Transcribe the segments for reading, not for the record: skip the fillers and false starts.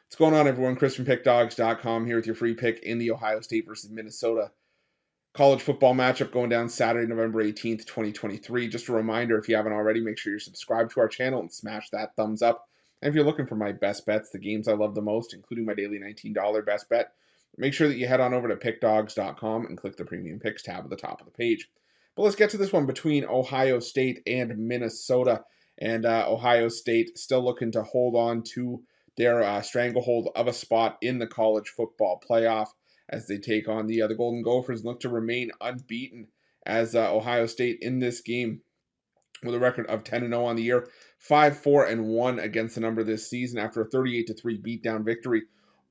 What's going on, everyone? Chris from Pickdawgz.com here with your free pick in the Ohio State versus Minnesota college football matchup going down Saturday, November 18th, 2023. Just a reminder, if you haven't already, make sure you're subscribed to our channel and smash that thumbs up. And if you're looking for my best bets, the games I love the most, including my daily $19 best bet, make sure that you head on over to Pickdawgz.com and click the Premium Picks tab at the top of the page. But let's get to this one between Ohio State and Minnesota. And Ohio State still looking to hold on to their stranglehold of a spot in the college football playoff as they take on the Golden Gophers and look to remain unbeaten as Ohio State in this game with a record of 10-0 on the year, 5-4-1 against the number this season after a 38-3 beatdown victory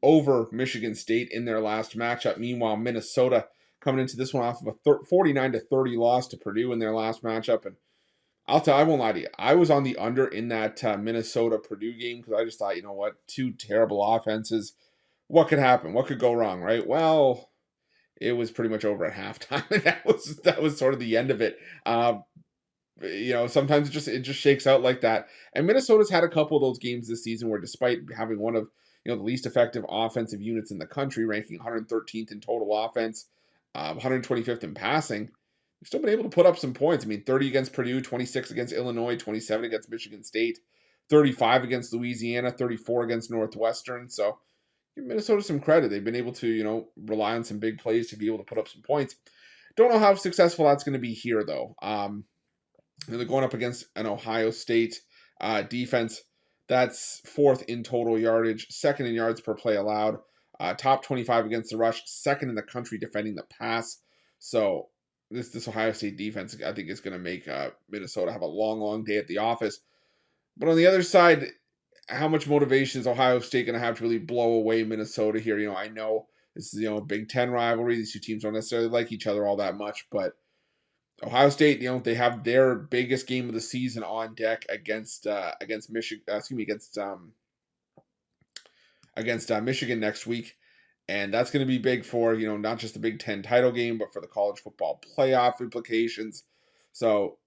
over Michigan State in their last matchup. Meanwhile, Minnesota coming into this one off of a 49-30 loss to Purdue in their last matchup. And I won't lie to you, I was on the under in that Minnesota-Purdue game because I just thought, you know what, two terrible offenses. What could happen? What could go wrong, right? Well, it was pretty much over at halftime, and that was sort of the end of it. Sometimes it just shakes out like that. And Minnesota's had a couple of those games this season where, despite having one of the least effective offensive units in the country, ranking 113th in total offense, 125th in passing, they've still been able to put up some points. I mean, 30 against Purdue, 26 against Illinois, 27 against Michigan State, 35 against Louisiana, 34 against Northwestern. So give Minnesota some credit. They've been able to, rely on some big plays to be able to put up some points. Don't know how successful that's going to be here, though. They're going up against an Ohio State defense that's fourth in total yardage, second in yards per play allowed, top 25 against the rush, second in the country defending the pass. So this Ohio State defense, I think, is going to make Minnesota have a long, long day at the office. But on the other side, how much motivation is Ohio State going to have to really blow away Minnesota here? I know this is, a Big Ten rivalry. These two teams don't necessarily like each other all that much, but Ohio State, they have their biggest game of the season on deck against Michigan. Against Michigan next week, and that's going to be big for not just the Big Ten title game, but for the college football playoff implications. So,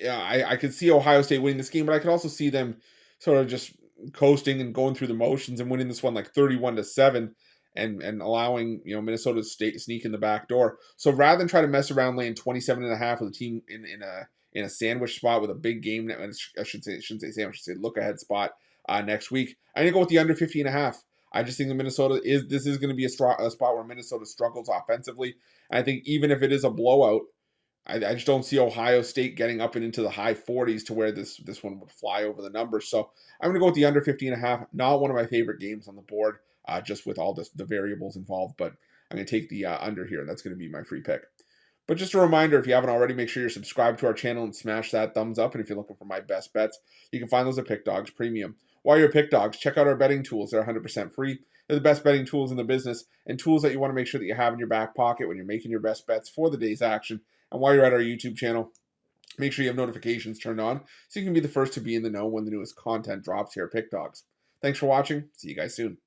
yeah, I could see Ohio State winning this game, but I could also see them sort of just coasting and going through the motions and winning this one like 31-7. And allowing Minnesota to sneak in the back door. So rather than try to mess around laying 27.5 with a team in a sandwich spot with a big game, I shouldn't say sandwich, I should say look ahead spot next week, I'm gonna go with the under 50.5. I just think that Minnesota is going to be a spot where Minnesota struggles offensively. And I think even if it is a blowout, I just don't see Ohio State getting up and into the high 40s to where this one would fly over the numbers. So I'm gonna go with the under 50.5. Not one of my favorite games on the board. Just with all the variables involved, but I'm going to take the under here, and that's going to be my free pick. But just a reminder, if you haven't already, make sure you're subscribed to our channel and smash that thumbs up. And if you're looking for my best bets, you can find those at Pick Dawgz Premium. While you're at Pick Dawgz, check out our betting tools. They're 100% free. They're the best betting tools in the business and tools that you want to make sure that you have in your back pocket when you're making your best bets for the day's action. And while you're at our YouTube channel, make sure you have notifications turned on so you can be the first to be in the know when the newest content drops here at Pick Dawgz. Thanks for watching. See you guys soon.